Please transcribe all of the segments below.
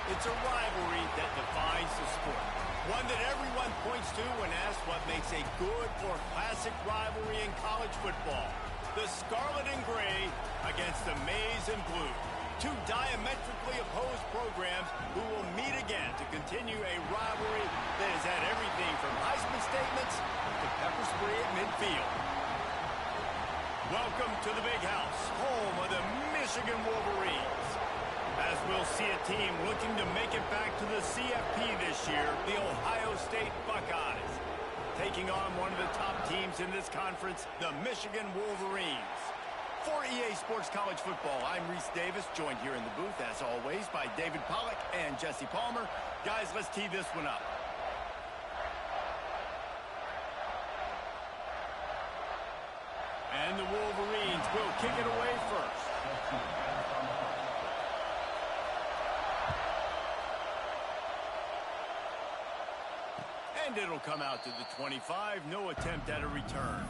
It's a rivalry that defines the sport. One that everyone points to when asked what makes a good or classic rivalry in college football. The Scarlet and Gray against the Maize and Blue. Two diametrically opposed programs who will meet again to continue a rivalry that has had everything from Heisman statements to pepper spray at midfield. Welcome to the Big House, home of the Michigan Wolverines. As we'll see a team looking to make it back to the CFP this year, the Ohio State Buckeyes, taking on one of the top teams in this conference, the Michigan Wolverines. For EA Sports College Football, I'm Reese Davis, joined here in the booth, as always, by David Pollack and Jesse Palmer. Guys, let's tee this one up. And the Wolverines will kick it away first. And it'll come out to the 25. No attempt at a return.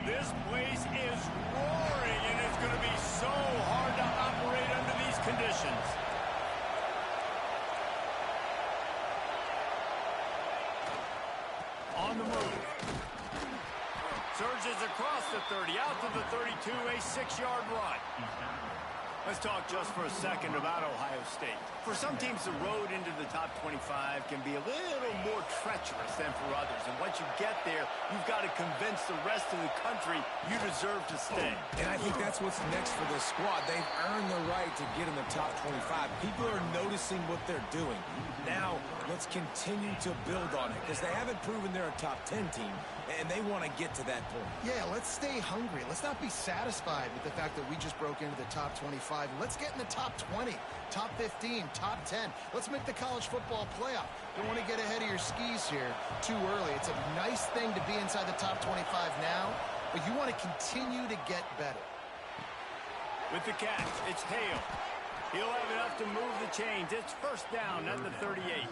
This place is roaring, and it's going to be so hard to operate under these conditions. On the move. Surges across the 30, out to the 32, a 6-yard run. Let's talk just for a second about Ohio State. For some teams, the road into the top 25 can be a little more treacherous than for others. And once you get there, you've got to convince the rest of the country you deserve to stay. And I think that's what's next for this squad. They've earned the right to get in the top 25. People are noticing what they're doing. Now, let's continue to build on it because they haven't proven they're a top 10 team, and they want to get to that point. Yeah, let's stay hungry. Let's not be satisfied with the fact that we just broke into the top 25. Let's get in the top 20, top 15, top 10. Let's make the college football playoff. Don't want to get ahead of your skis here too early. It's a nice thing to be inside the top 25 now, but you want to continue to get better. With the catch, it's Hale. He'll have enough to move the chains. It's first down at the 38.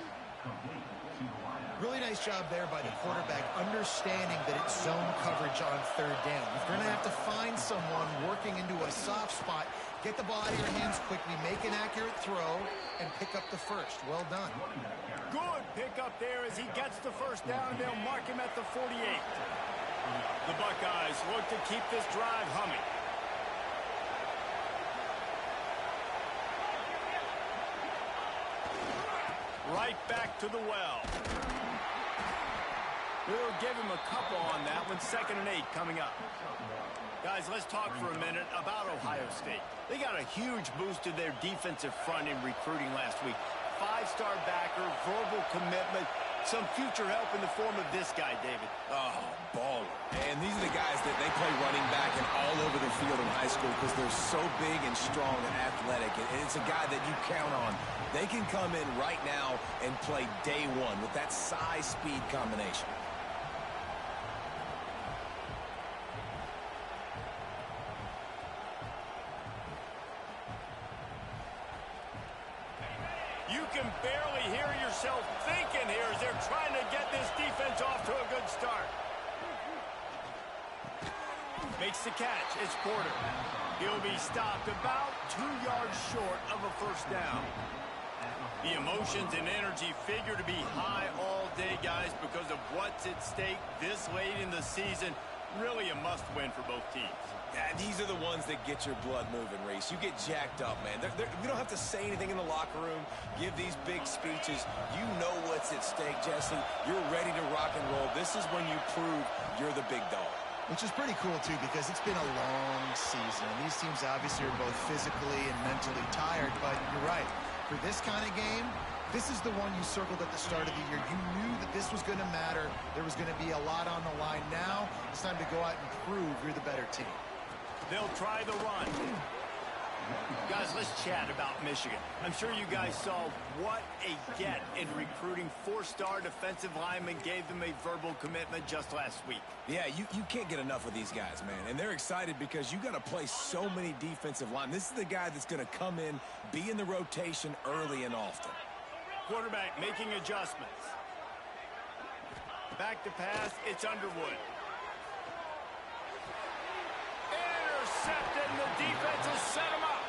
Really nice job there by the quarterback, understanding that it's zone coverage on third down. You're going to have to find someone working into a soft spot, get the ball out of your hands quickly, make an accurate throw, and pick up the first. Well done. Good pick up there as he gets the first down. They'll mark him at the 48. The Buckeyes look to keep this drive humming. Right back to the well. We'll give him a couple on that one. 2nd and 8 coming up. Guys, let's talk for a minute about Ohio State. They got a huge boost to their defensive front in recruiting last week. 5-star backer, verbal commitment, some future help in the form of this guy, David. Oh, baller. And these are the guys that they play running back and all over the field in high school because they're so big and strong and athletic. And it's a guy that you count on. They can come in right now and play day one with that size-speed combination. You can barely hear yourself thinking here as they're trying to get this defense off to a good start. Makes the catch. It's Porter. He'll be stopped about 2 yards short of a first down. The emotions and energy figure to be high all day, guys, because of what's at stake this late in the season. Really a must-win for both teams. Yeah, these are the ones that get your blood moving, Reese. You get jacked up, man. You don't have to say anything in the locker room, give these big speeches. You know what's at stake, Jesse. You're ready to rock and roll. This is when you prove you're the big dog. Which is pretty cool, too, because it's been a long season. And these teams obviously are both physically and mentally tired, but you're right. For this kind of game, this is the one you circled at the start of the year. You knew that this was going to matter. There was going to be a lot on the line. Now it's time to go out and prove you're the better team. They'll try the run. Guys, let's chat about Michigan. I'm sure you guys saw what a get in recruiting. 4-star defensive linemen gave them a verbal commitment just last week. Yeah, you can't get enough of these guys, man. And they're excited because you got to play so many defensive linemen. This is the guy that's going to come in, be in the rotation early and often. Quarterback making adjustments. Back to pass, it's Underwood. intercepted, and the defense has set him up.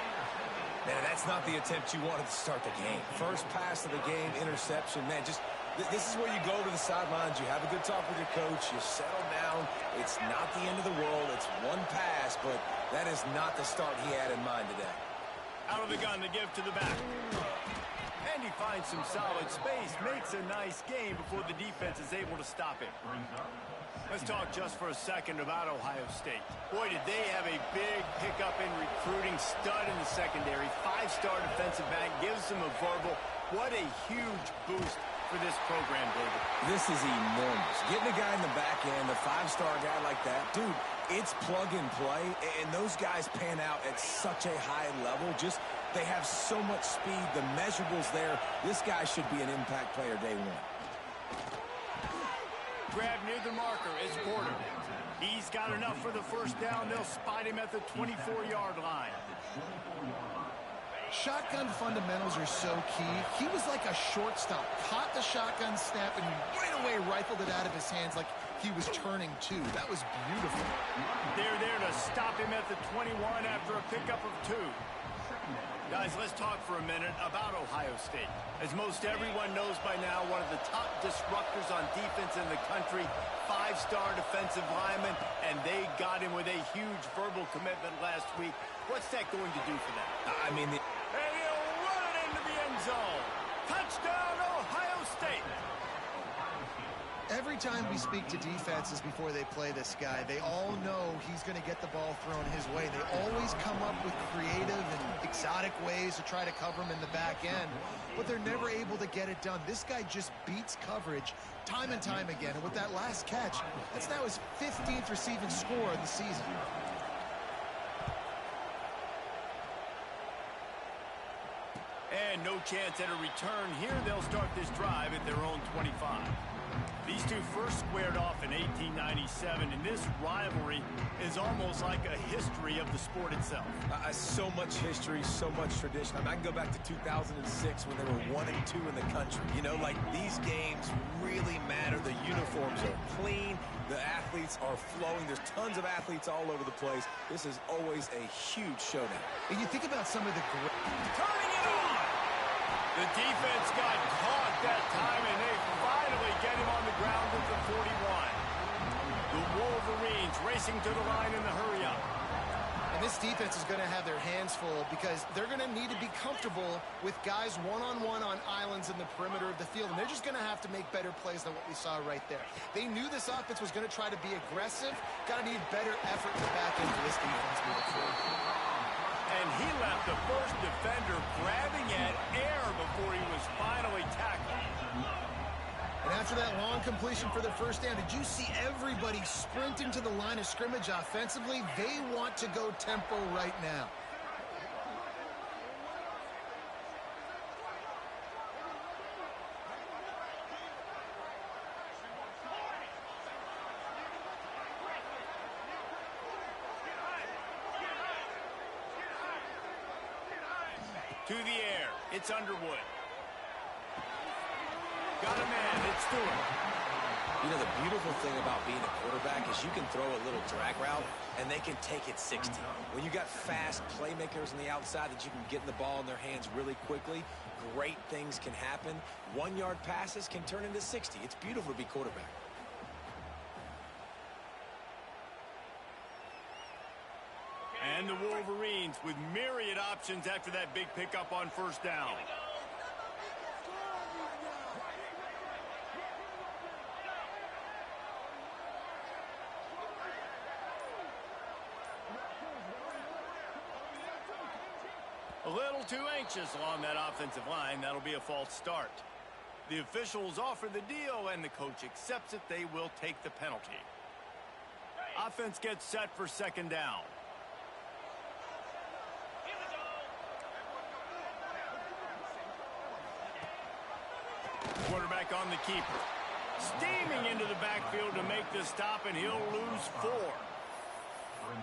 Man, that's not the attempt you wanted to start the game. First pass of the game, interception. Man, just this is where you go to the sidelines. You have a good talk with your coach. You settle down. It's not the end of the world. It's one pass, but that is not the start he had in mind today. Out of the gun to give to the back. And he finds some solid space, makes a nice game before the defense is able to stop him. Let's talk just for a second about Ohio State. Boy, did they have a big pickup in recruiting. Stud in the secondary. 5-star defensive back. Gives them a verbal. What a huge boost for this program, David. This is enormous. Getting a guy in the back end, a 5-star guy like that, dude, it's plug and play, and those guys pan out at such a high level. Just, they have so much speed. The measurables there. This guy should be an impact player day one. Grab near the marker is Porter. He's got enough for the first down. They'll spot him at the 24-yard line. Shotgun fundamentals are so key. He was like a shortstop. Caught the shotgun snap and right away rifled it out of his hands like he was turning two. That was beautiful. They're there to stop him at the 21 after a pickup of 2. Guys, let's talk for a minute about Ohio State. As most everyone knows by now, one of the top disruptors on defense in the country, 5-star defensive lineman, and they got him with a huge verbal commitment last week. What's that going to do for them? I mean, And he'll run it into the end zone. Touchdown, Ohio State. Every time we speak to defenses before they play this guy, they all know he's going to get the ball thrown his way. They always come up with creative and exotic ways to try to cover him in the back end, but they're never able to get it done. This guy just beats coverage time and time again, and with that last catch, that's now his 15th receiving score of the season. And no chance at a return here. They'll start this drive at their own 25. These two first squared off in 1897, and this rivalry is almost like a history of the sport itself. So much history, so much tradition. I mean, I can go back to 2006 when they were 1 and 2 in the country. You know, like, these games really matter. The uniforms are clean. The athletes are flowing. There's tons of athletes all over the place. This is always a huge showdown. And you think about some of the great... Turning it on! The defense got caught that time, and they finally get him on the ground at the 41. The Wolverines racing to the line in the hurry-up. And this defense is going to have their hands full because they're going to need to be comfortable with guys one-on-one on islands in the perimeter of the field. And they're just going to have to make better plays than what we saw right there. They knew this offense was going to try to be aggressive. Got to need better effort in the back end for this defense moving forward. And he left the first defender grabbing at air before he was finally tackled. And after that long completion for the first down, did you see everybody sprinting to the line of scrimmage offensively? They want to go tempo right now. To the air, it's Underwood. Got a man, it's Stewart. You know, the beautiful thing about being a quarterback is you can throw a little drag route, and they can take it 60. When you got fast playmakers on the outside that you can get the ball in their hands really quickly, great things can happen. 1-yard passes can turn into 60. It's beautiful to be quarterback. And the Wolverines with myriad options after that big pickup on first down. A little too anxious along that offensive line. That'll be a false start. The officials offer the deal, and the coach accepts it. They will take the penalty. Offense gets set for second down. Quarterback on the keeper. Steaming into the backfield to make the stop, and he'll lose 4.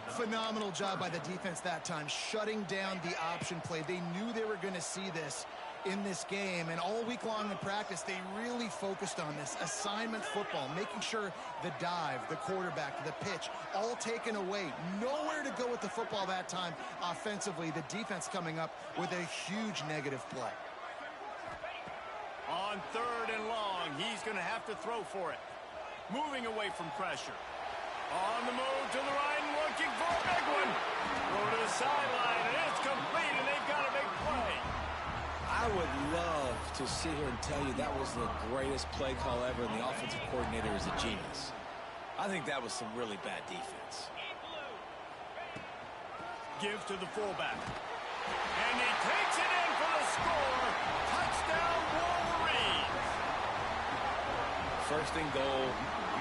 Phenomenal job by the defense that time, shutting down the option play. They knew they were going to see this. in this game, and all week long in practice, they really focused on this assignment football, making sure the dive, the quarterback, the pitch, all taken away. Nowhere to go with the football that time offensively. The defense coming up with a huge negative play. On 3rd and long, he's going to have to throw for it. Moving away from pressure. On the move to the right, looking for a big one. Throw to the sideline, and it's complete, and they've got a big play. I would love to sit here and tell you that was the greatest play call ever, and the offensive coordinator is a genius. I think that was some really bad defense. Gives to the fullback. And he takes it in for the score. Touchdown, Wolverines. First and goal.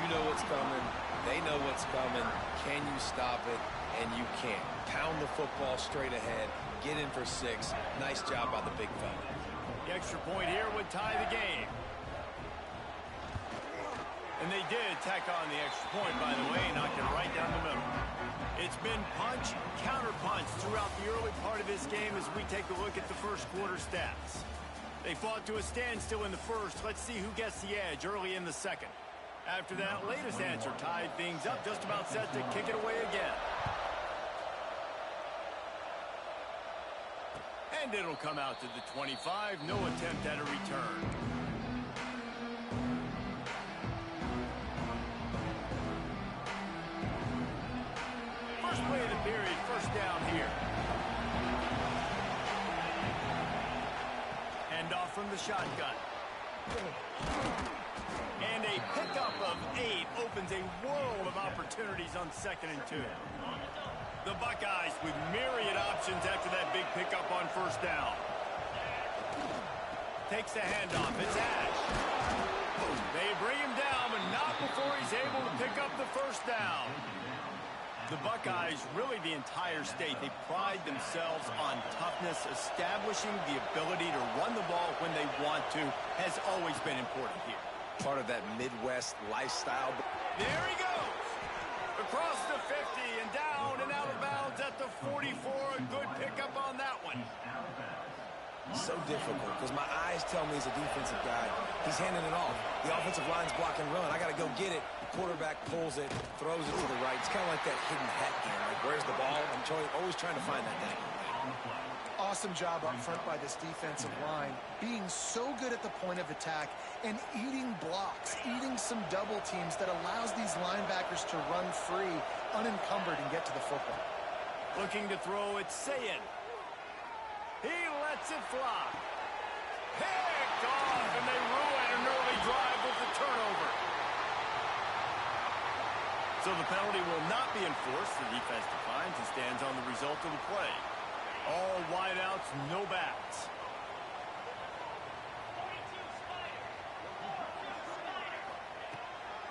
You know what's coming. They know what's coming. Can you stop it? And you can't. Pound the football straight ahead. Get in for 6. Nice job by the big fella. The extra point here would tie the game. And they did tack on the extra point, by the way, knocked it right down the middle. It's been punch, counter-punch throughout the early part of this game as we take a look at the first quarter stats. They fought to a standstill in the first. Let's see who gets the edge early in the second. After that latest answer tied things up, just about set to kick it away again. And it'll come out to the 25. No attempt at a return. First play of the period, first down here. Hand off from the shotgun. And a pickup of 8 opens a world of opportunities on 2nd and 2. The Buckeyes with myriad options after that big pickup on first down. Takes the handoff. It's Ash. They bring him down, but not before he's able to pick up the first down. The Buckeyes, really the entire state, they pride themselves on toughness. Establishing the ability to run the ball when they want to has always been important here. Part of that Midwest lifestyle. There he goes. Across the 50 and down and out of bounds at the 44. A good pickup on that one. So difficult because my eyes tell me he's a defensive guy. He's handing it off. The offensive line's block and run. I got to go get it. The quarterback pulls it, throws it to the right. It's kind of like that hidden hat game. Like, where's the ball? I'm always trying to find that thing. Awesome job up front by this defensive line, being so good at the point of attack and eating blocks, eating some double teams that allows these linebackers to run free, unencumbered, and get to the football. Looking to throw, it's Sayin. He lets it fly. Picked off, and they ruin an early drive with the turnover. So the penalty will not be enforced. The defense declines and stands on the result of the play. All wideouts, no backs.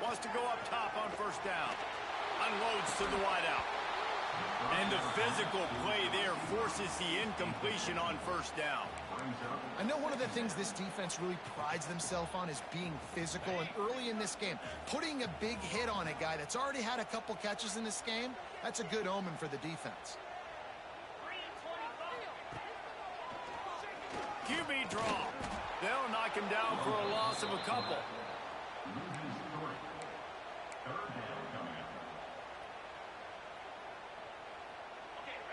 Wants to go up top on first down. Unloads to the wideout. And the physical play there forces the incompletion on first down. I know one of the things this defense really prides themselves on is being physical, and early in this game, putting a big hit on a guy that's already had a couple catches in this game, that's a good omen for the defense. QB draw. They'll knock him down for a loss of a couple.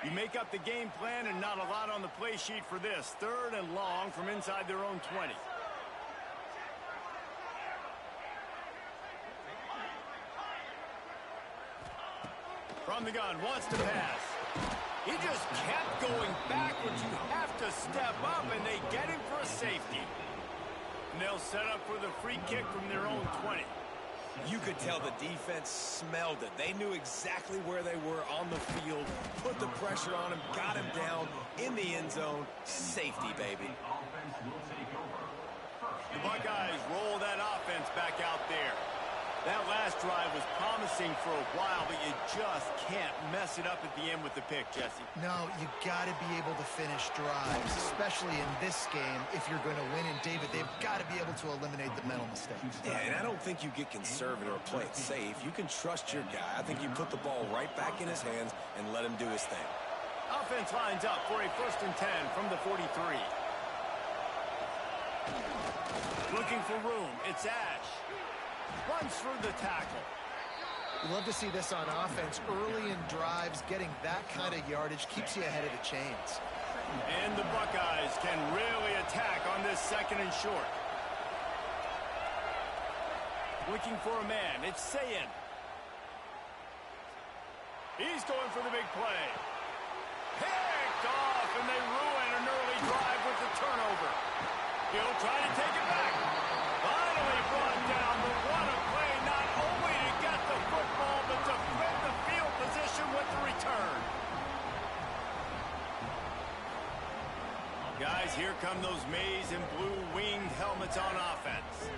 You make up the game plan and not a lot on the play sheet for this. 3rd and long from inside their own 20. From the gun, wants to pass. He just kept going backwards. You have to step up, and they get him for a safety. And they'll set up for the free kick from their own 20. You could tell the defense smelled it. They knew exactly where they were on the field, put the pressure on him, got him down in the end zone. Safety, baby. The Buckeyes roll that offense back out there. That last drive was promising for a while, but you just can't mess it up at the end with the pick, Jesse. No, you got to be able to finish drives, especially in this game. If you're going to win, and David, they've got to be able to eliminate the mental mistakes. Yeah, and I don't think you get conservative or play it safe. You can trust your guy. I think you put the ball right back in his hands and let him do his thing. Offense lines up for a 1st and 10 from the 43. Looking for room. It's Ash. Runs through the tackle. We love to see this on offense. Early in drives, getting that kind of yardage keeps you ahead of the chains. And the Buckeyes can really attack on this second and short. Looking for a man. It's Sayin. He's going for the big play. Picked off, and they ruin an early drive with the turnover. He'll try to take it back. Finally brought down, but what a play, not only to get the football, but to flip the field position with the return. Guys, here come those maize and blue winged helmets on offense.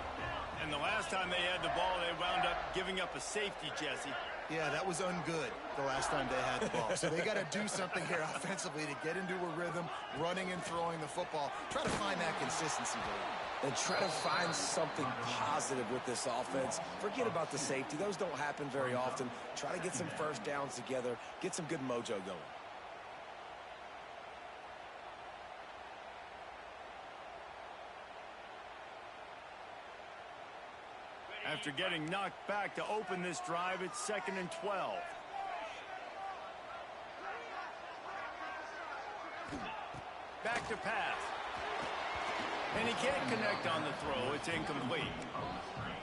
And the last time they had the ball, they wound up giving up a safety, Jesse. Yeah, that was ungood the last time they had the ball. So they got to do something here offensively to get into a rhythm, running and throwing the football. Try to find that consistency, Dave. And try to find something positive with this offense. Forget about the safety. Those don't happen very often. Try to get some first downs together. Get some good mojo going. After getting knocked back to open this drive, it's 2nd and 12. Back to pass. And he can't connect on the throw. It's incomplete.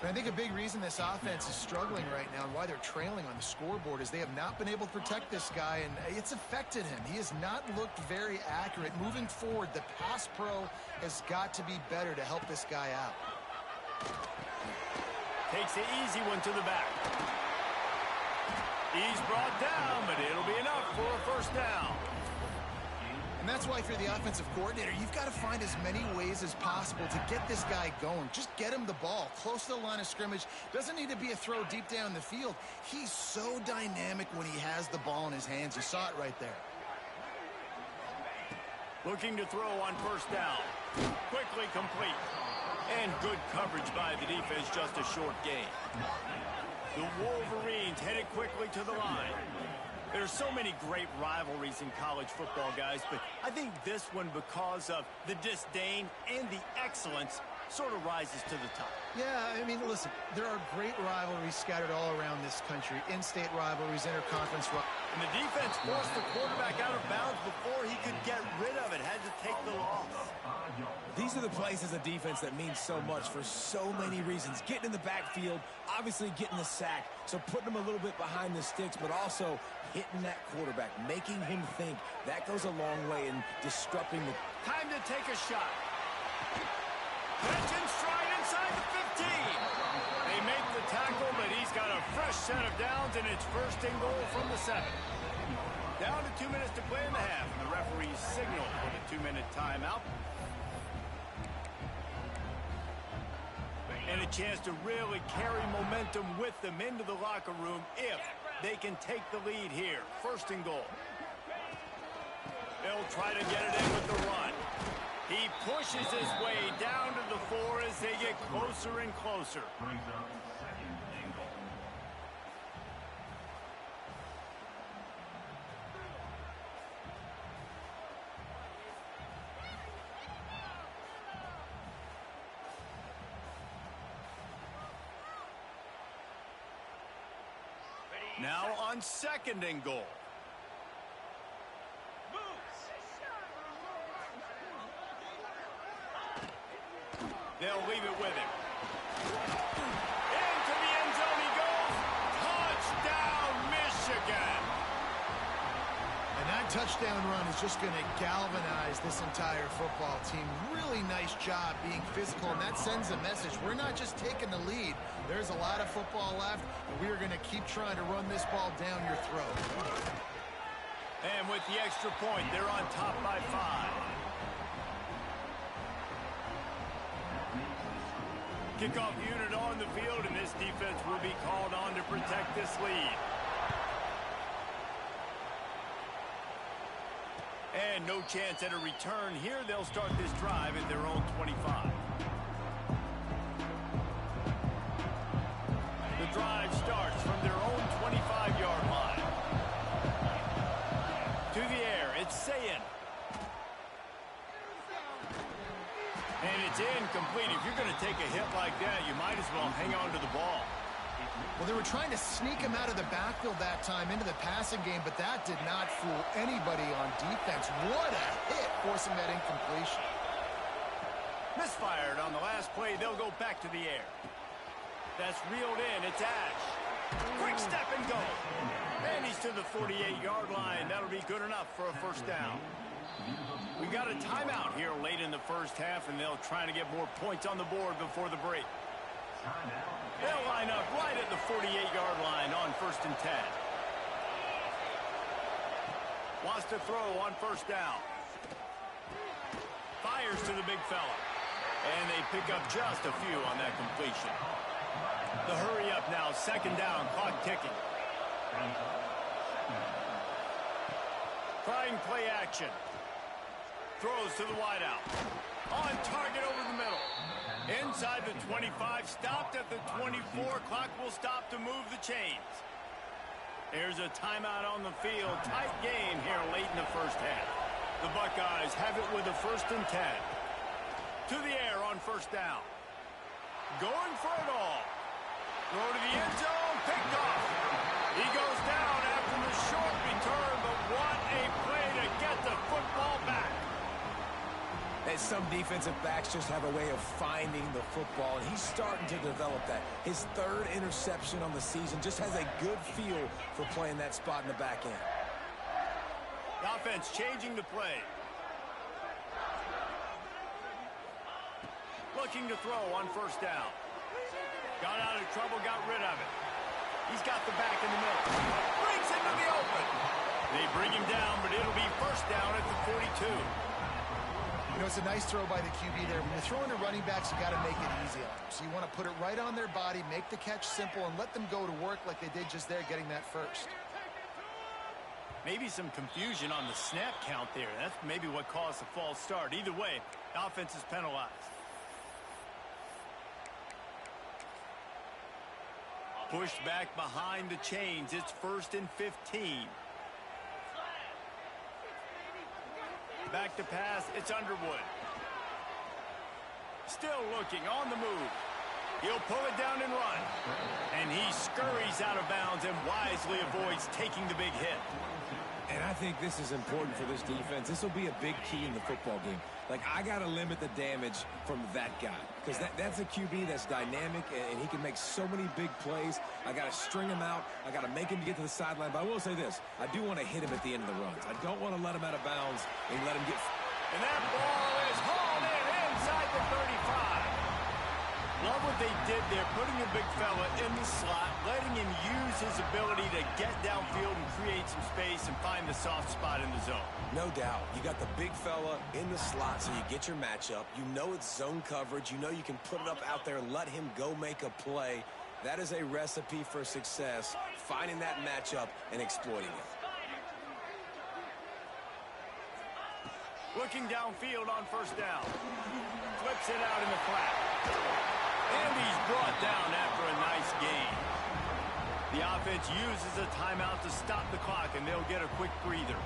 But I think a big reason this offense is struggling right now and why they're trailing on the scoreboard is they have not been able to protect this guy, and it's affected him. He has not looked very accurate. Moving forward, the pass pro has got to be better to help this guy out. Takes the easy one to the back. He's brought down, but it'll be enough for a first down. And that's why if you're the offensive coordinator, you've got to find as many ways as possible to get this guy going. Just get him the ball close to the line of scrimmage. Doesn't need to be a throw deep down the field. He's so dynamic when he has the ball in his hands. You saw it right there. Looking to throw on first down. Quickly complete. And good coverage by the defense, just a short gain. The Wolverines headed quickly to the line. There's so many great rivalries in college football, guys, but I think this one, because of the disdain and the excellence, sort of rises to the top. Yeah, I mean, listen, there are great rivalries scattered all around this country. In-state rivalries, interconference rivalries. And the defense forced the quarterback out of bounds before he could get rid of it. Had to take the loss. These are the plays as a defense that mean so much for so many reasons. Getting in the backfield, obviously getting the sack, so putting him a little bit behind the sticks, but also hitting that quarterback, making him think. That goes a long way in disrupting the... Time to take a shot. Catch and stride inside the 15. They make the tackle, but he's got a fresh set of downs, and it's 1st and goal from the 7. Down to 2 minutes to play in the half, and the referees signal for the 2-minute timeout. And a chance to really carry momentum with them into the locker room if they can take the lead here. 1st and goal. They'll try to get it in with the run. He pushes his way down to the 4 as they get closer and closer. Now on 2nd and goal. They'll leave it with him. Into the end zone he goes. Touchdown, Michigan. And that touchdown run is just going to galvanize this entire football team. Really nice job being physical, and that sends a message. We're not just taking the lead. There's a lot of football left, and we are going to keep trying to run this ball down your throat. And with the extra point, they're on top by 5. Kickoff unit on the field, and this defense will be called on to protect this lead. And no chance at a return here. They'll start this drive at their own 25. The drive starts from their own 25-yard line. To the air, it's Sayin. And it's It's incomplete. If you're going to take a hit like that, you might as well hang on to the ball. Well, they were trying to sneak him out of the backfield that time into the passing game, but that did not fool anybody on defense. What a hit, forcing that incompletion. Misfired on the last play. They'll go back to the air. That's reeled in. It's Ash. Quick step and go. And he's to the 48-yard line. That'll be good enough for a first down. We got a timeout here late in the first half, and they'll try to get more points on the board before the break. They'll line up right at the 48-yard line on 1st and 10. Wants to throw on first down. Fires to the big fella. And they pick up just a few on that completion. The hurry up now, 2nd down, clock ticking. Trying play action. Throws to the wideout. On target over the middle. Inside the 25, stopped at the 24. Clock will stop to move the chains. There's a timeout on the field. Tight game here late in the first half. The Buckeyes have it with a 1st and 10. To the air on first down. Going for it all. Throw to the end zone. Picked off. He goes down after the short return, but what a play to get the football back. And some defensive backs just have a way of finding the football, and he's starting to develop that. His 3rd interception on the season, just has a good feel for playing that spot in the back end. The offense changing the play. Looking to throw on first down. Got out of trouble, got rid of it. He's got the back in the middle. Brings into the open. They bring him down, but it'll be first down at the 42. You know, it's a nice throw by the QB there. When you're throwing to running backs, you got to make it easy on them. So you want to put it right on their body, make the catch simple, and let them go to work like they did just there, getting that first. Maybe some confusion on the snap count there. That's maybe what caused the false start. Either way, the offense is penalized. Pushed back behind the chains. It's 1st and 15. Back to pass. It's Underwood. Still looking on the move. He'll pull it down and run. And he scurries out of bounds and wisely avoids taking the big hit. And I think this is important for this defense. This will be a big key in the football game. Like, I got to limit the damage from that guy. Because that's a QB that's dynamic, and he can make so many big plays. I got to string him out. I got to make him get to the sideline. But I will say this. I do want to hit him at the end of the runs. I don't want to let him out of bounds and let him get... And that ball is hauled in inside the 35. Love what they did there, putting a big fella in the slot, letting him use his ability to get downfield and create some space and find the soft spot in the zone. No doubt. You got the big fella in the slot, so you get your matchup. You know it's zone coverage. You know you can put it up out there, let him go make a play. That is a recipe for success, finding that matchup and exploiting it. Looking downfield on first down. Flips it out in the flat. And he's brought down after a nice gain. The offense uses a timeout to stop the clock, and they'll get a quick breather.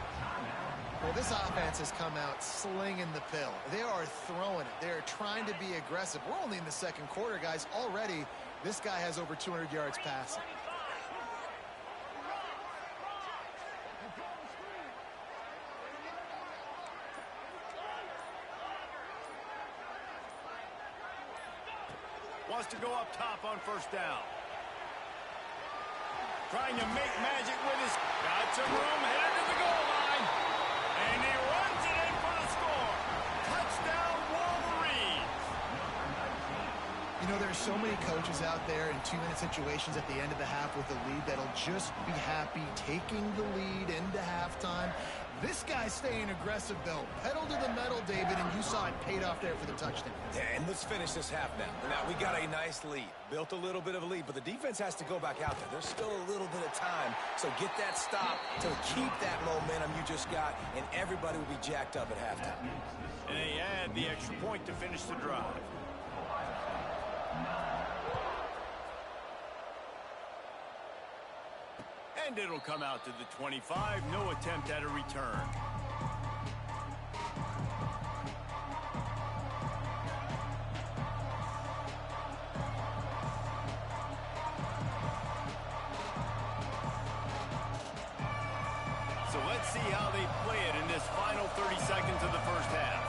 Well, this offense has come out slinging the pill. They are throwing it. They're trying to be aggressive. We're only in the 2nd quarter, guys. Already, this guy has over 200 yards passing. Wants to go up top on first down. Trying to make magic with his... Got some room, headed to the goal line. And he runs it in for the score. Touchdown, Wolverines. You know, there's so many coaches out there in 2-minute situations at the end of the half with the lead that'll just be happy taking the lead into halftime. This guy's staying aggressive, though. Pedal to the metal, David, and you saw it paid off there for the touchdown. Yeah, and let's finish this half now. Now, we got a nice lead. Built a little bit of a lead, but the defense has to go back out there. There's still a little bit of time, so get that stop to keep that momentum you just got, and everybody will be jacked up at halftime. And they add the extra point to finish the drive. And it'll come out to the 25. No attempt at a return. see how they play it in this final 30 seconds of the first half.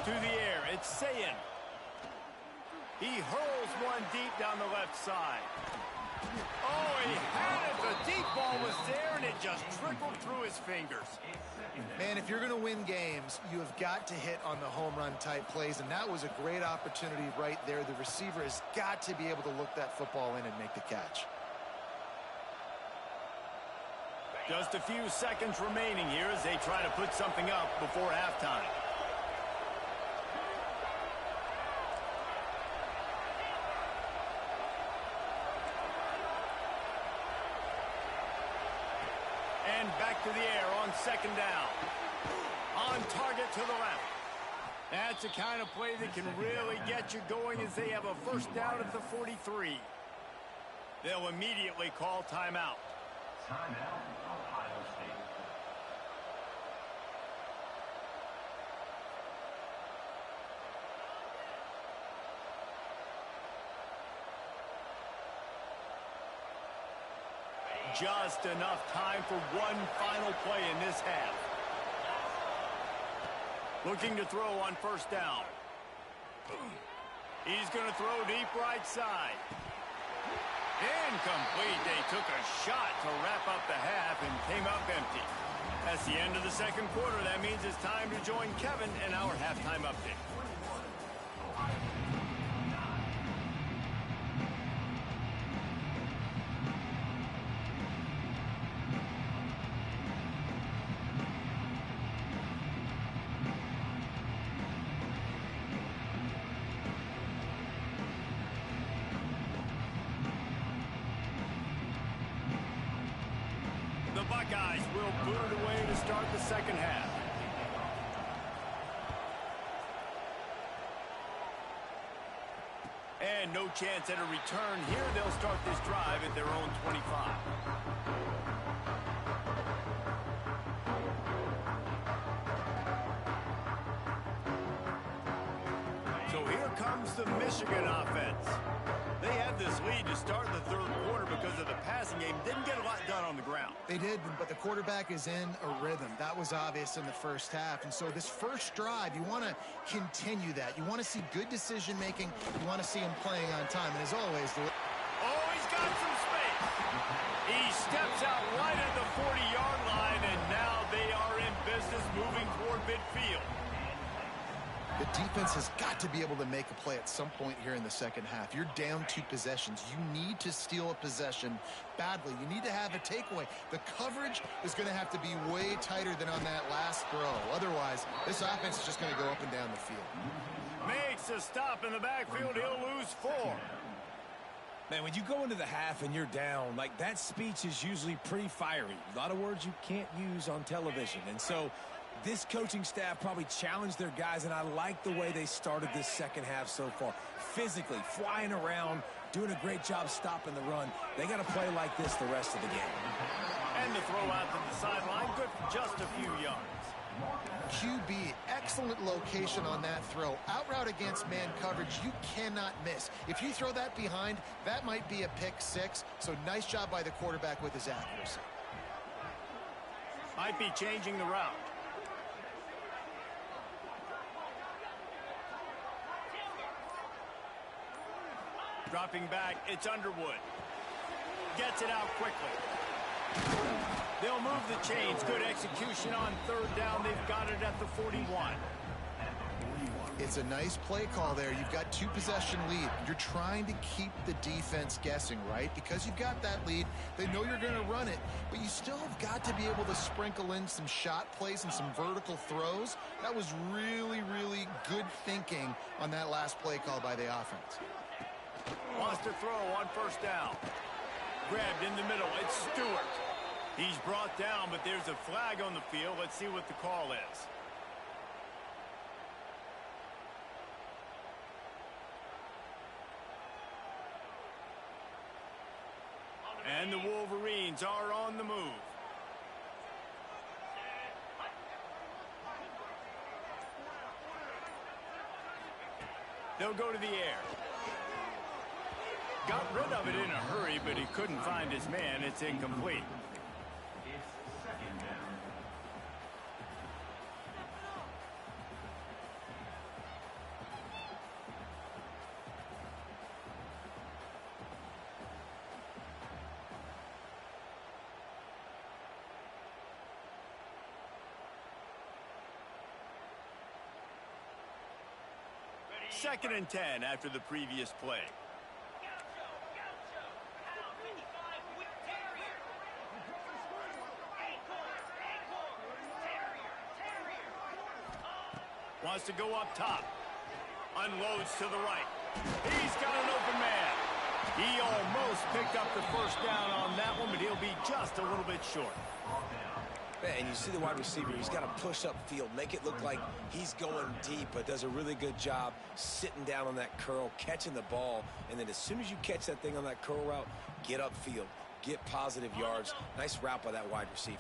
To the air, it's Sayin. He hurls one deep down the left side. Oh, he had it. The deep ball was there, and it just trickled through his fingers. Man, if you're going to win games, you have got to hit on the home run type plays, and that was a great opportunity right there. The receiver has got to be able to look that football in and make the catch. Just a few seconds remaining here as they try to put something up before halftime. And back to the air on second down. On target to the left. That's the kind of play that can really get you going as they have a first down at the 43. They'll immediately call timeout. Timeout, Ohio State. Just enough time for one final play in this half. Looking to throw on first down. He's going to throw deep right side. Incomplete. They took a shot to wrap up the half and came up empty. That's the end of the second quarter. That means it's time to join Kevin in our halftime update. The Buckeyes will boot it away to start the second half. And no chance at a return here. They'll start this drive at their own 25. So here comes the Michigan offense. They had this lead to start the third quarter because of the passing game. Didn't get a lot done on the ground. They did, but the quarterback is in a rhythm. That was obvious in the first half. And so this first drive, you want to continue that. You want to see good decision-making. You want to see him playing on time. And as always, oh, he's got some space. He steps out right at the 40-yard line, and now they are in business moving toward midfield. the defense has got to be able to make a play at some point here in the second half. You're down 2 possessions. You need to steal a possession badly. You need to have a takeaway. The coverage is going to have to be way tighter than on that last throw. Otherwise, this offense is just going to go up and down the field. Makes a stop in the backfield. He'll lose 4. Man, when you go into the half and you're down, like, that speech is usually pretty fiery. A lot of words you can't use on television. And so this coaching staff probably challenged their guys, and I like the way they started this second half so far. Physically, flying around, doing a great job stopping the run. They got to play like this the rest of the game. And the throw out to the sideline, good for just a few yards. QB, excellent location on that throw. Out route against man coverage, you cannot miss. If you throw that behind, that might be a pick 6. So nice job by the quarterback with his accuracy. Might be changing the route. Dropping back, it's Underwood. Gets it out quickly. They'll move the chains. Good execution on third down. They've got it at the 41. It's a nice play call there. You've got 2 possession lead. You're trying to keep the defense guessing, right? Because you've got that lead. They know you're going to run it, but you still have got to be able to sprinkle in some shot plays and some vertical throws. That was really, really good thinking on that last play call by the offense. Wants to throw on first down. Grabbed in the middle. It's Stewart. He's brought down, but there's a flag on the field. Let's see what the call is. And the Wolverines are on the move. They'll go to the air. Got rid of it in a hurry, but he couldn't find his man. It's incomplete. It's second down. 2nd and 10 after the previous play. Wants to go up top. Unloads to the right. He's got an open man. He almost picked up the first down on that one, but he'll be just a little bit short. And you see the wide receiver, he's got to push upfield, make it look like he's going deep, but does a really good job sitting down on that curl, catching the ball, and then as soon as you catch that thing on that curl route, get upfield, get positive yards. Nice route by that wide receiver.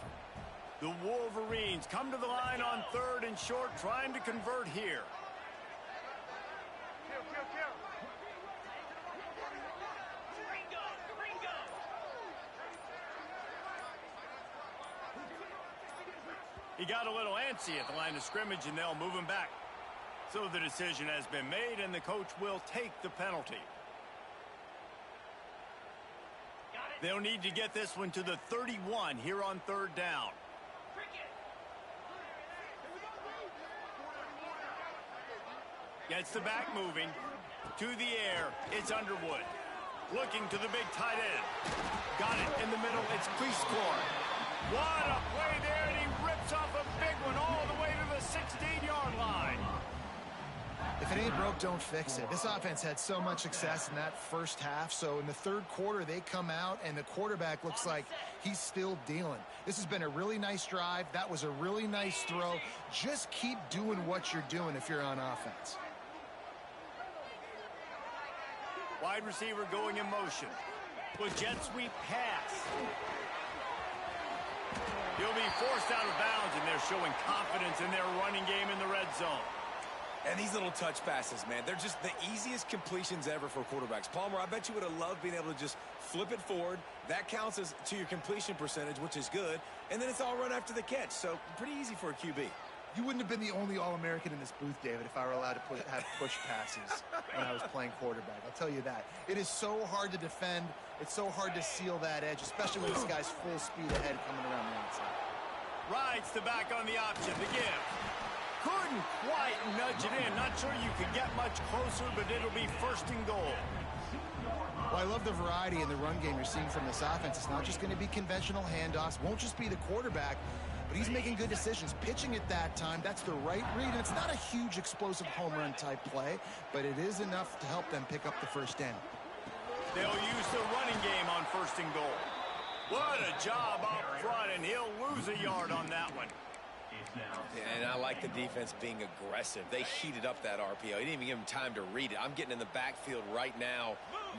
The Wolverines come to the line on 3rd and short, trying to convert here. He got a little antsy at the line of scrimmage, and they'll move him back. So the decision has been made, and the coach will take the penalty. They'll need to get this one to the 31 here on 3rd down. Gets the back moving. To the air, it's Underwood. Looking to the big tight end. Got it in the middle, it's Cleescore. What a play there, and he rips off a big one all the way to the 16-yard line. If it ain't broke, don't fix it. This offense had so much success in that first half, so in the 3rd quarter, they come out, and the quarterback looks like he's still dealing. This has been a really nice drive. That was a really nice throw. Just keep doing what you're doing if you're on offense. Wide receiver going in motion. With jet sweep pass. He'll be forced out of bounds, and they're showing confidence in their running game in the red zone. And these little touch passes, man, they're just the easiest completions ever for quarterbacks. Palmer, I bet you would have loved being able to just flip it forward. That counts as to your completion percentage, which is good. And then it's all run after the catch. So pretty easy for a QB. You wouldn't have been the only All-American in this booth, David, if I were allowed to have push passes when I was playing quarterback. I'll tell you that. It is so hard to defend. It's so hard to seal that edge, especially when this guy's full speed ahead coming around the outside. Rides the back on the option. The give. Couldn't quite nudge it in. Not sure you could get much closer, but it'll be 1st and goal. Well, I love the variety in the run game you're seeing from this offense. It's not just going to be conventional handoffs. Won't just be the quarterback, but he's making good decisions. Pitching at that time, that's the right read. And it's not a huge explosive home run type play, but it is enough to help them pick up the first down. They'll use the running game on 1st and goal. What a job up front, and he'll lose a yard on that one. And I like the defense being aggressive. They heated up that RPO. He didn't even give him time to read it. I'm getting in the backfield right now,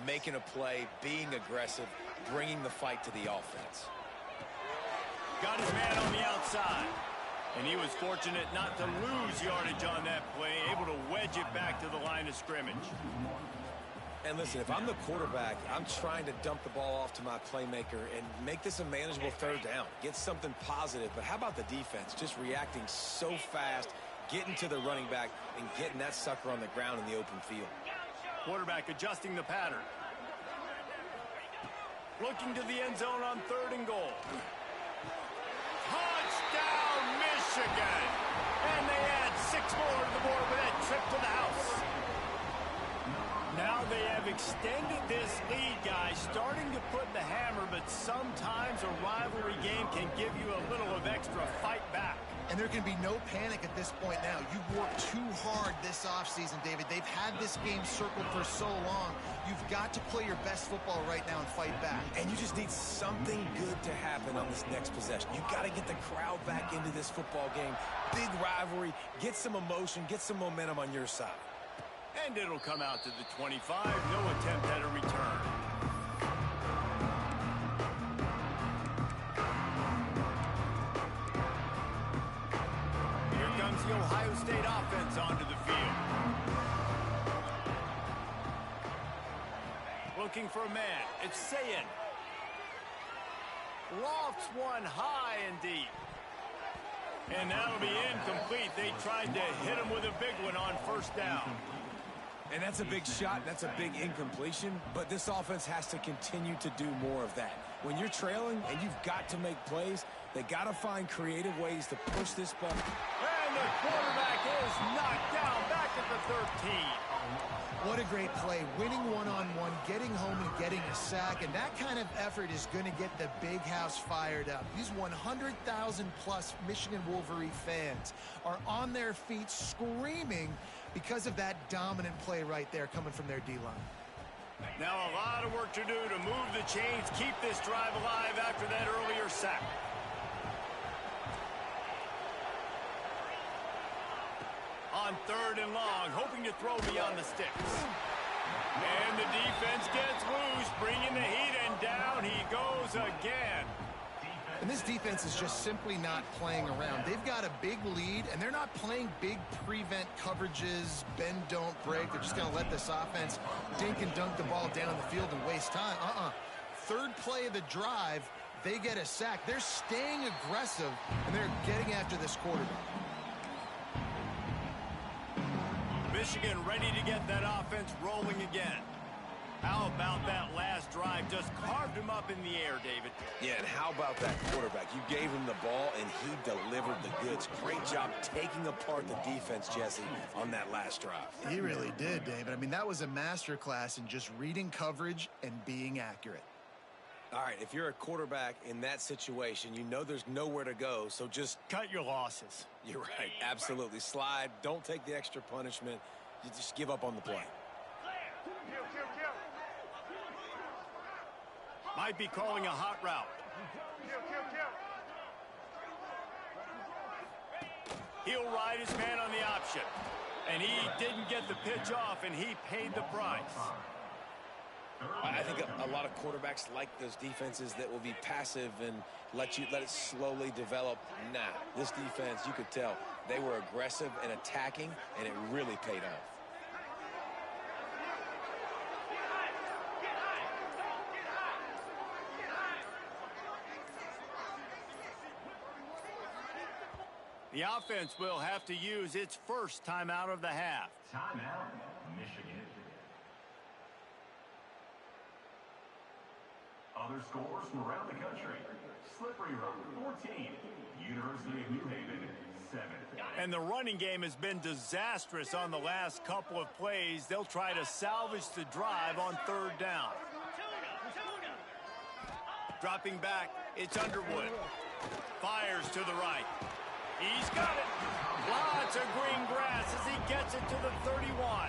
making a play, being aggressive, bringing the fight to the offense. Got his man on the outside. And he was fortunate not to lose yardage on that play, able to wedge it back to the line of scrimmage. And listen, if I'm the quarterback, I'm trying to dump the ball off to my playmaker and make this a manageable 3rd down. Get something positive. But how about the defense? Just reacting so fast, getting to the running back, and getting that sucker on the ground in the open field. Quarterback adjusting the pattern. Looking to the end zone on 3rd and goal. Touchdown, Michigan! And they add 6 more to the board with that trip to the house. Now they have extended this lead, guys, starting to put the hammer, but sometimes a rivalry game can give you a little of extra fight back. And there can be no panic at this point now. You've worked too hard this offseason, David. They've had this game circled for so long. You've got to play your best football right now and fight back. And you just need something good to happen on this next possession. You've got to get the crowd back into this football game. Big rivalry. Get some emotion. Get some momentum on your side. And it'll come out to the 25. No attempt at a return. Here comes the Ohio State offense onto the field. Looking for a man. It's Sayin. Lofts one high and deep. And that'll be incomplete. They tried to hit him with a big one on 1st down. And that's a big shot. That's a big incompletion. But this offense has to continue to do more of that. When you're trailing and you've got to make plays, they got to find creative ways to push this ball. And the quarterback is knocked down back at the 13. What a great play. Winning one-on-one, getting home and getting a sack, and that kind of effort is going to get the big house fired up. These 100,000-plus Michigan Wolverine fans are on their feet screaming because of that dominant play right there coming from their D-line. Now a lot of work to do to move the chains, keep this drive alive after that earlier sack. On 3rd and long, hoping to throw beyond the sticks. And the defense gets loose, bringing the heat, and down he goes again. And this defense is just simply not playing around. They've got a big lead, and they're not playing big prevent coverages, bend, don't break. They're just going to let this offense dink and dunk the ball down the field and waste time. 3rd play of the drive, they get a sack. They're staying aggressive, and they're getting after this quarterback. Michigan ready to get that offense rolling again. How about that last drive? Just carved him up in the air, David. Yeah, and how about that quarterback? You gave him the ball, and he delivered the goods. Great job taking apart the defense, Jesse, on that last drive. He really did, David. I mean, that was a masterclass in just reading coverage and being accurate. All right, if you're a quarterback in that situation, you know there's nowhere to go, so just cut your losses. You're right, absolutely. Slide, don't take the extra punishment. You just give up on the play. Might be calling a hot route. He'll ride his man on the option. And he didn't get the pitch off, and he paid the price. I think a lot of quarterbacks like those defenses that will be passive and let it slowly develop. Nah, this defense, you could tell, they were aggressive and attacking, and it really paid off. The offense will have to use its first timeout of the half. Timeout, Michigan. Other scores from around the country. Slippery Road, 14. University of New Haven, 7. And the running game has been disastrous on the last couple of plays. They'll try to salvage the drive on 3rd down. Dropping back, it's Underwood. Fires to the right. He's got it. Lots of green grass as he gets it to the 31.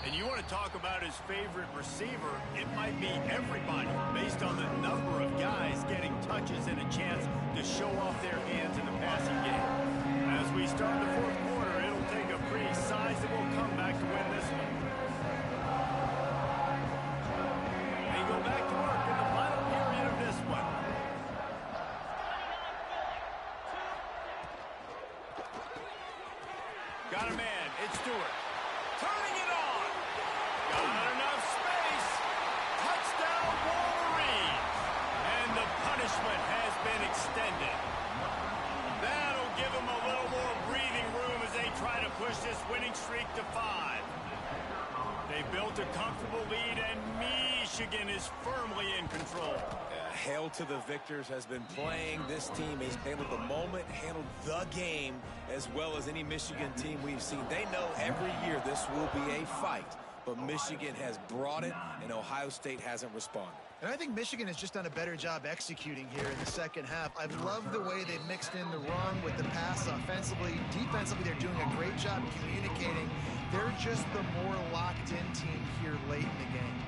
And you want to talk about his favorite receiver, it might be everybody based on the number of guys getting touches and a chance to show off their hands in the passing game. As we start the 4th quarter, it'll take a pretty sizable comeback to win this one. They go back to work in the final period of this one. Got a man, it's Stewart. Turning it on. Got enough space. Touchdown Wolverines. And the punishment has been extended. That'll give them a little more breathing room as they try to push this winning streak to 5. They built a comfortable lead, and Michigan is firmly in control. Hail to the victors has been playing. This team has handled the moment, handled the game as well as any Michigan team we've seen. They know every year this will be a fight, but Michigan has brought it, and Ohio State hasn't responded. And I think Michigan has just done a better job executing here in the second half. I love the way they mixed in the run with the pass offensively. Defensively, they're doing a great job communicating. They're just the more locked-in team here late in the game.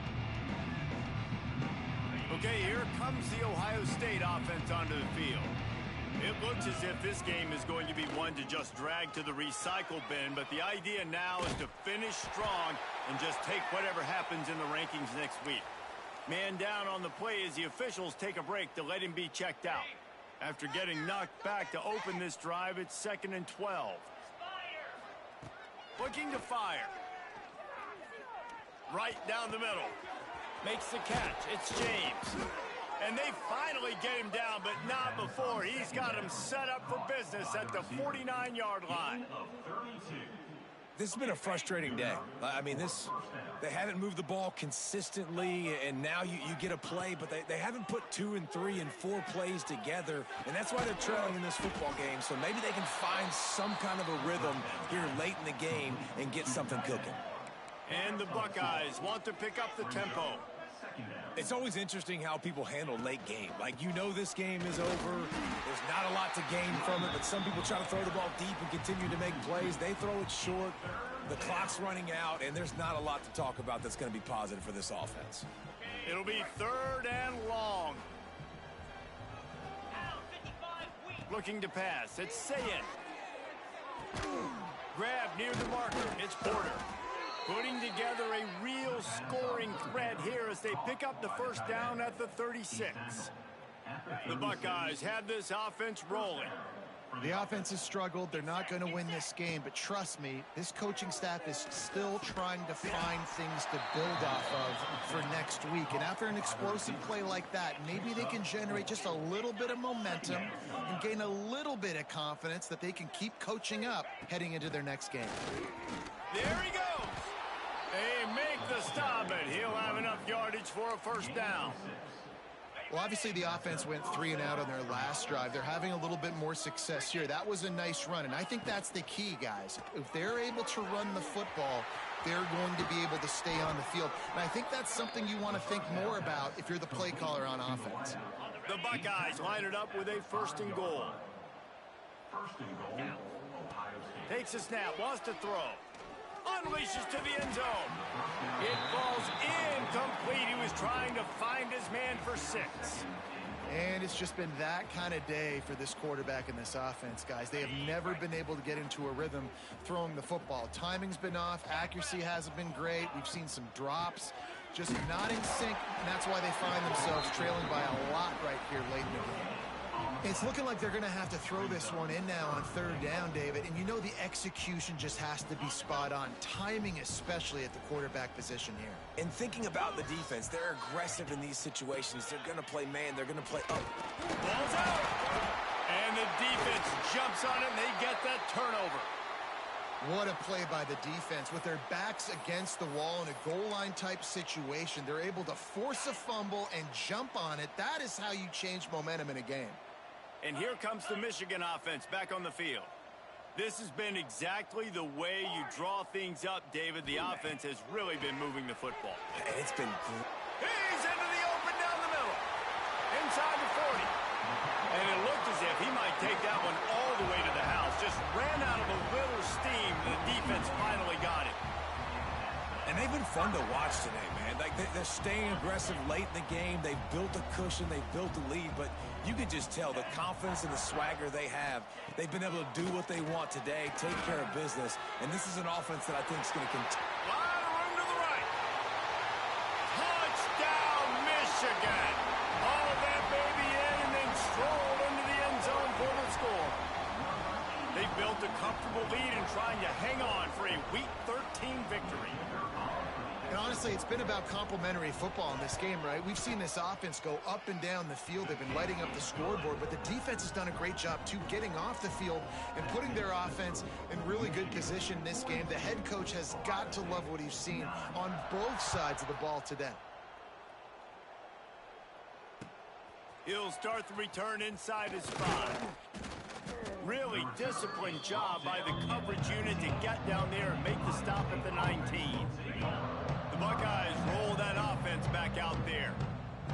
Okay, here comes the Ohio State offense onto the field. It looks as if this game is going to be one to just drag to the recycle bin, but the idea now is to finish strong and just take whatever happens in the rankings next week. Man down on the play as the officials take a break to let him be checked out. After getting knocked back to open this drive, it's 2nd and 12. Looking to fire. Right down the middle. Makes the catch. It's James. And they finally get him down, but not before. He's got him set up for business at the 49-yard line. This has been a frustrating day. I mean, they haven't moved the ball consistently, and now you get a play, but they haven't put 2 and 3 and 4 plays together, and that's why they're trailing in this football game. So maybe they can find some kind of a rhythm here late in the game and get something cooking. And the Buckeyes want to pick up the tempo. It's always interesting how people handle late game. Like, you know this game is over. There's not a lot to gain from it, but some people try to throw the ball deep and continue to make plays. They throw it short. The clock's running out, and there's not a lot to talk about that's going to be positive for this offense. It'll be 3rd and long. Looking to pass. It's Sayin. Grab near the marker. It's Porter. Putting together a real scoring threat here as they pick up the first down at the 36. The Buckeyes have this offense rolling. The offense has struggled. They're not going to win this game, but trust me, this coaching staff is still trying to find things to build off of for next week. And after an explosive play like that, maybe they can generate just a little bit of momentum and gain a little bit of confidence that they can keep coaching up heading into their next game. There he goes. They make the stop, and he'll have enough yardage for a first down. Well, obviously the offense went 3 and out on their last drive. They're having a little bit more success here. That was a nice run, and I think that's the key, guys. If they're able to run the football, they're going to be able to stay on the field. And I think that's something you want to think more about if you're the play caller on offense. The Buckeyes line it up with a 1st and goal. Takes a snap, wants to throw. Unleashes to the end zone. It falls incomplete. He was trying to find his man for 6. And it's just been that kind of day for this quarterback and this offense, guys. They have never been able to get into a rhythm throwing the football. Timing's been off. Accuracy hasn't been great. We've seen some drops. Just not in sync, and that's why they find themselves trailing by a lot right here late in the game. It's looking like they're going to have to throw this one in now on 3rd down, David. And you know the execution just has to be spot on. Timing especially at the quarterback position here. And thinking about the defense, they're aggressive in these situations. They're going to play man. They're going to play up. Ball's out. And the defense jumps on it, and they get that turnover. What a play by the defense. With their backs against the wall in a goal line type situation, they're able to force a fumble and jump on it. That is how you change momentum in a game. And here comes the Michigan offense back on the field. This has been exactly the way you draw things up, David. The offense has really been moving the football. It's been great. He's into the open down the middle. Inside the 40. And it looked as if he might take that one all the way to the house. Just ran out of a little steam. The defense finally got it. And they've been fun to watch today, man. Like, they're staying aggressive late in the game. They've built a cushion. They've built a lead. But you can just tell the confidence and the swagger they have. They've been able to do what they want today, take care of business. And this is an offense that I think is going to continue. A lot of room to the right. Touchdown, Michigan. All of that baby in and then strolled into the end zone for the score. They built a comfortable lead and trying to hang on for a Week 13 victory. And honestly, it's been about complementary football in this game, right? We've seen this offense go up and down the field. They've been lighting up the scoreboard, but the defense has done a great job, too, getting off the field and putting their offense in really good position in this game. The head coach has got to love what he's seen on both sides of the ball today. He'll start the return inside his 5. Really disciplined job by the coverage unit to get down there and make the stop at the 19. The Buckeyes roll that offense back out there.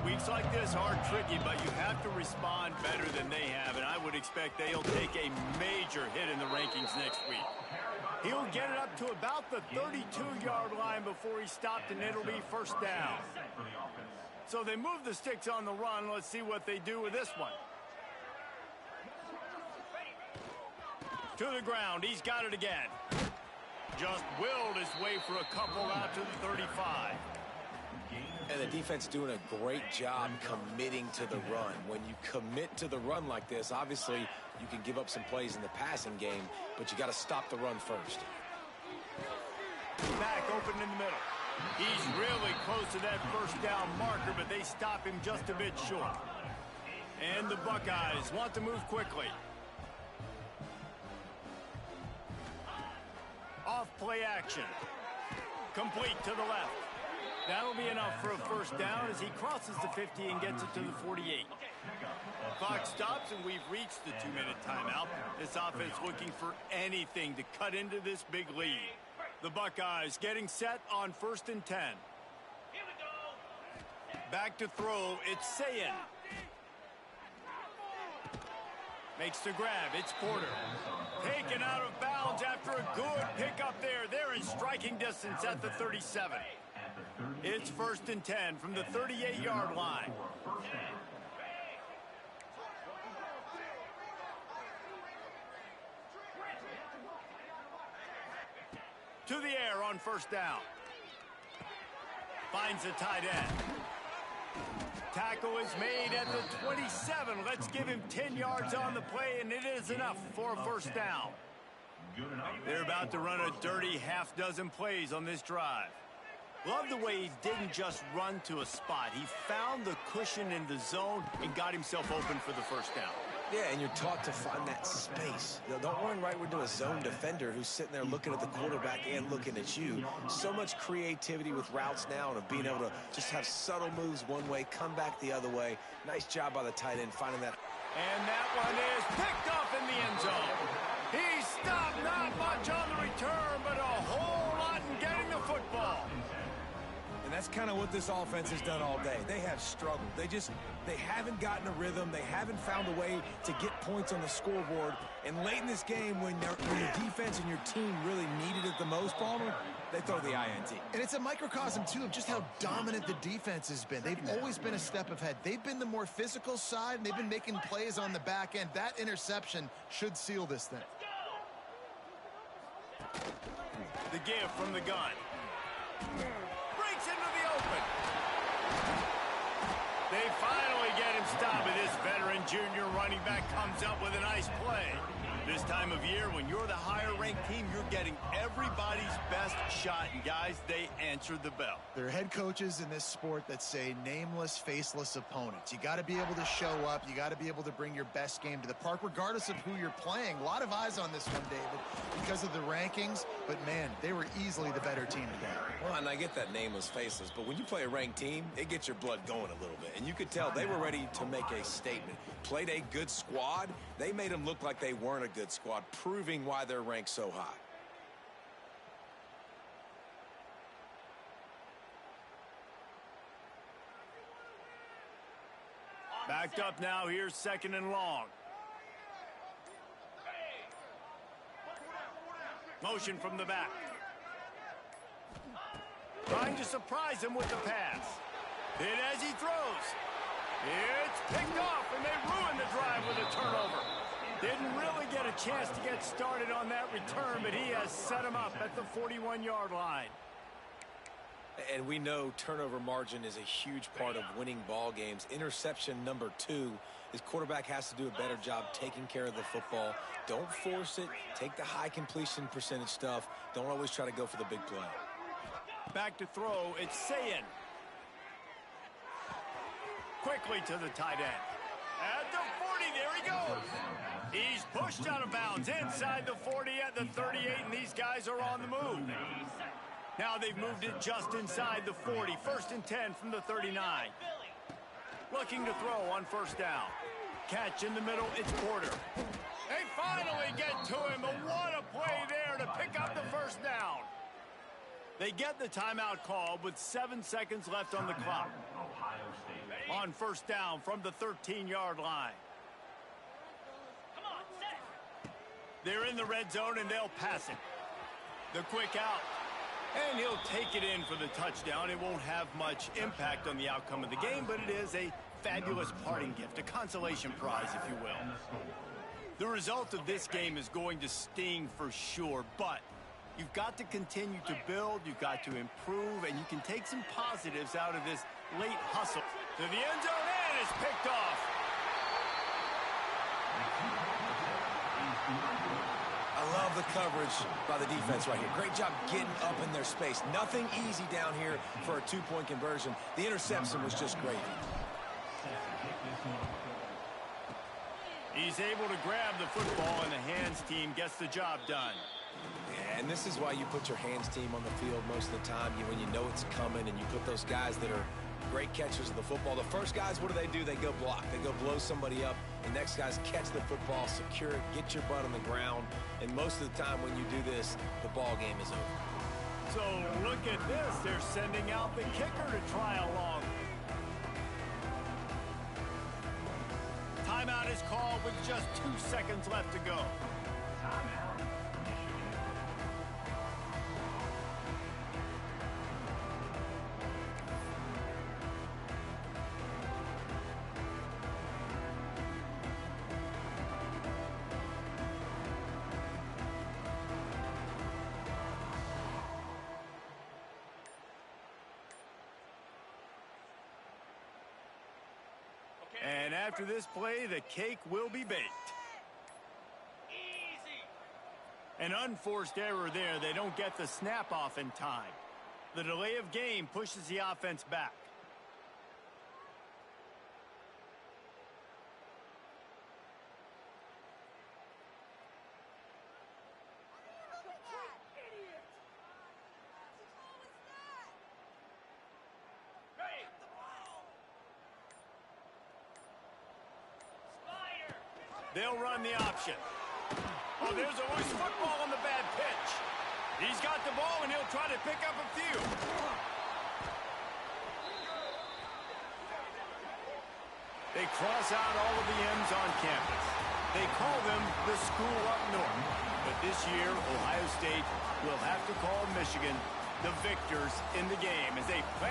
Weeks like this are tricky, but you have to respond better than they have, and I would expect they'll take a major hit in the rankings next week. He'll get it up to about the 32-yard line before he's stopped, and it'll be 1st down. So they move the sticks on the run. Let's see what they do with this one. To the ground. He's got it again. Just willed his way for a couple out to the 35. And the defense doing a great job committing to the run. When you commit to the run like this, obviously you can give up some plays in the passing game, but you got to stop the run first. Back open in the middle. He's really close to that 1st down marker, but they stop him just a bit short. And the Buckeyes want to move quickly. Off play action. Complete to the left. That'll be enough for a first down as he crosses the 50 and gets it to the 48. Clock stops and we've reached the 2-minute timeout. This offense looking for anything to cut into this big lead. The Buckeyes getting set on 1st and 10. Back to throw, it's Sayin. Makes the grab, it's Porter. Taken out of bounds after a good pickup there. They're in striking distance at the 37. It's 1st and 10 from the 38-yard line. To the air on first down. Finds a tight end. Tackle is made at the 27. Let's give him 10 yards on the play, and it is enough for a first down. They're about to run a dirty half-dozen plays on this drive. Love the way he didn't just run to a spot. He found the cushion in the zone and got himself open for the first down. Yeah, and you're taught to find that space. Don't run right into a zone defender who's sitting there looking at the quarterback and looking at you. So much creativity with routes now and of being able to just have subtle moves one way, come back the other way. Nice job by the tight end finding that. And that one is picked up in the end zone. He stopped not much on the return, but a whole lot in getting the football. And that's kind of what this offense has done all day. They have struggled. They haven't gotten a rhythm. They haven't found a way to get points on the scoreboard. And late in this game, when your defense and your team really needed it the most, Palmer, they throw the INT. And it's a microcosm, too, of just how dominant the defense has been. They've always been a step ahead. They've been the more physical side, and they've been making plays on the back end. That interception should seal this thing. The give from the gun. Breaks into the open. They finally get him stopped, and this veteran junior running back comes up with a nice play. This time of year, when you're the higher-ranked team, you're getting everybody's best shot. And, guys, they answered the bell. There are head coaches in this sport that say nameless, faceless opponents. You got to be able to show up. You got to be able to bring your best game to the park, regardless of who you're playing. A lot of eyes on this one, David, because of the rankings. But, man, they were easily the better team today. Well, and I get that nameless, faceless, but when you play a ranked team, it gets your blood going a little bit. And you could tell they were ready to make a statement. Played a good squad. They made them look like they weren't a good squad, proving why they're ranked so high. Backed up now, here's 2nd and long. Motion from the back. Trying to surprise him with the pass. Hit as he throws. It's picked off, and they ruin the drive with a turnover. Didn't really get a chance to get started on that return, but he has set him up at the 41-yard line. And we know turnover margin is a huge part of winning ball games. Interception number 2 is quarterback has to do a better job taking care of the football. Don't force it. Take the high completion percentage stuff. Don't always try to go for the big play. Back to throw, it's Sayin. Quickly to the tight end. At the 40, there he goes. He's pushed out of bounds inside the 40 at the 38, and these guys are on the move. Now they've moved it just inside the 40. 1st and 10 from the 39. Looking to throw on first down. Catch in the middle, it's Porter. They finally get to him, but what a play there to pick up the first down. They get the timeout call with 7 seconds left on the clock. On first down from the 13-yard line. They're in the red zone, and they'll pass it. The quick out. And he'll take it in for the touchdown. It won't have much impact on the outcome of the game, but it is a fabulous parting gift, a consolation prize, if you will. The result of this game is going to sting for sure, but you've got to continue to build, you've got to improve, and you can take some positives out of this late hustle. To the end zone, and it's picked off. I love the coverage by the defense right here. Great job getting up in their space. Nothing easy down here for a 2-point conversion. The interception was just great. He's able to grab the football, and the hands team gets the job done. And this is why you put your hands team on the field most of the time, when you know it's coming, and you put those guys that are great catchers of the football. The first guys, what do? They go block. They go blow somebody up. The next guys catch the football, secure it, get your butt on the ground. And most of the time when you do this, the ball game is over. So look at this. They're sending out the kicker to try along. Timeout is called with just 2 seconds left to go. Timeout, Michigan. And after this play, the cake will be baked. An unforced error there. They don't get the snap off in time. The delay of game pushes the offense back. They'll run the option. Oh, there's a loose football on the bad pitch. He's got the ball, and he'll try to pick up a few. They cross out all of the M's on campus. They call them the school up north. But this year, Ohio State will have to call Michigan the victors in the game as they play.